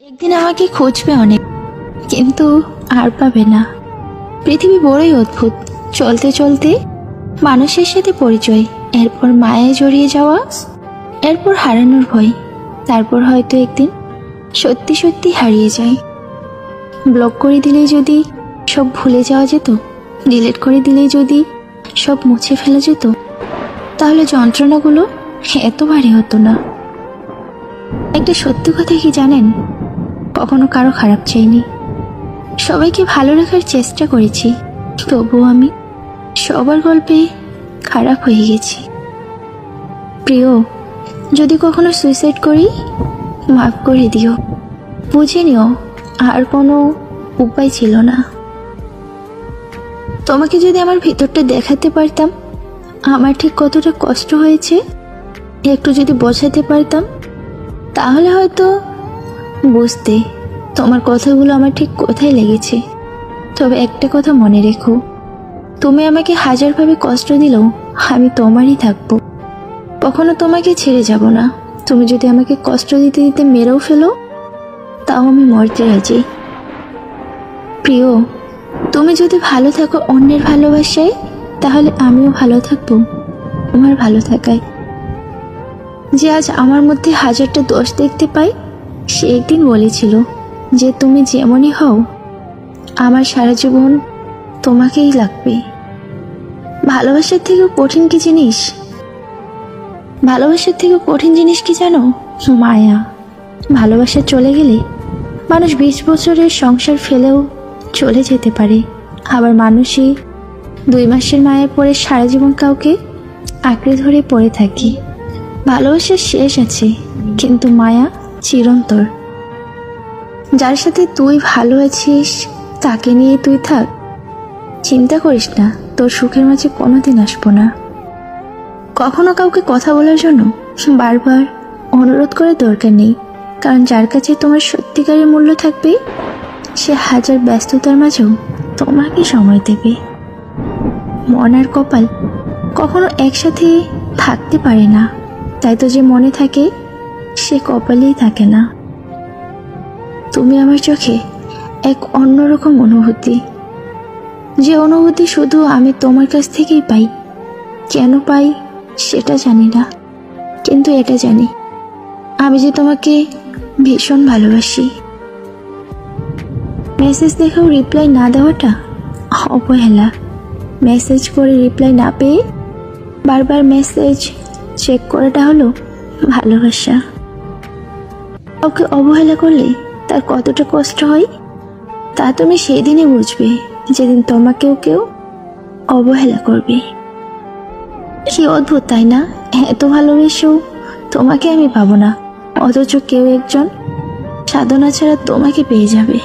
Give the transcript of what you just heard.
একদিন আমাকে খুঁজবে অনেক, কিন্তু আর পাবে না। পৃথিবী বড়ই অদ্ভুত। চলতে চলতে মানুষের সাথে পরিচয়, এরপর মায়ায় জড়িয়ে যাওয়া, এরপর হারানোর ভয়, তারপর হয়তো একদিন সত্যি সত্যি হারিয়ে যায়। ব্লক করে দিলেই যদি সব ভুলে যাওয়া যেত, ডিলিট করে দিলেই যদি সব মুছে ফেলা যেত, তাহলে যন্ত্রণাগুলো এত ভারী হতো না। একটা সত্যি কথা কি জানেন, কখনো কারো খারাপ চাইনি, সবাইকে ভালো রাখার চেষ্টা করেছি, তবুও আমি সবার গল্পে খারাপ হয়ে গেছি। প্রিয়, যদি কখনো সুইসাইড করি, মাফ করে দিও, বুঝে নিও আর কোনো উপায় ছিল না। তোমাকে যদি আমার ভিতরটা দেখাতে পারতাম, আমার ঠিক কতটা কষ্ট হয়েছে একটু যদি বোঝাতে পারতাম, তাহলে হয়তো বুঝতে তোমার কথাগুলো আমার ঠিক কোথায় লেগেছে। তবে একটা কথা মনে রেখো, তুমি আমাকে হাজারভাবে কষ্ট দিলেও আমি তোমারই থাকবো, কখনো তোমাকে ছেড়ে যাব না। তুমি যদি আমাকে কষ্ট দিতে দিতে মেরেও ফেলো, তাও আমি মরতে রাজি। প্রিয়, তুমি যদি ভালো থাকো অন্যের ভালোবাসায়, তাহলে আমিও ভালো থাকবো তোমার ভালো থাকায়। যে আজ আমার মধ্যে হাজারটা দোষ দেখতে পাই, সে একদিন বলেছিল যে তুমি যেমনই হও, আমার সারা জীবন তোমাকেই লাগবে। ভালোবাসার থেকেও কঠিন কি জিনিস, ভালোবাসার থেকেও কঠিন জিনিস কি জানো? মায়া। ভালোবাসা চলে গেলে মানুষ 20 বছরের সংসার ফেলেও চলে যেতে পারে, আবার মানুষই 2 মাসের মায়ায় পড়ে সারা জীবন কাউকে আঁকড়ে ধরে পড়ে থাকি। ভালোবাসার শেষ আছে, কিন্তু মায়া চিরন্তর। যার সাথে তুই ভালো আছিস তাকে নিয়ে তুই থাক, চিন্তা করিস না তোর সুখের মাঝে কোনোদিন আসবো না। কখনো কাউকে কথা বলার জন্য বারবার অনুরোধ করার দরকার নেই, কারণ যার কাছে তোমার সত্যিকারের মূল্য থাকবে, সে হাজার ব্যস্ততার মাঝেও তোমাকে সময় দেবে। মন আর কপাল কখনো একসাথে থাকতে পারে না, তাই তো যে মনে থাকে সে কপালেই থাকে না। তুমি আমার চোখে এক অন্যরকম অনুভূতি, যে অনুভূতি শুধু আমি তোমার কাছ থেকেই পাই। কেন পাই সেটা জানি না, কিন্তু এটা জানি, আমি যে তোমাকে ভীষণ ভালোবাসি। মেসেজ দেখেও রিপ্লাই না দেওয়াটা অবহেলা, মেসেজ করে রিপ্লাই না পেয়ে বারবার মেসেজ চেক করাটা হলো ভালোবাসা। কাউকে অবহেলা করলে তার কতটা কষ্ট হয় তা তুমি সেই দিনই বুঝবে, যেদিন তোমাকেও কেউ অবহেলা করবে। কি অদ্ভুত তাই না, এত ভালোবেসেও তোমাকে আমি পাবো না, অথচ কেউ একজন সাধনা ছাড়া তোমাকে পেয়ে যাবে।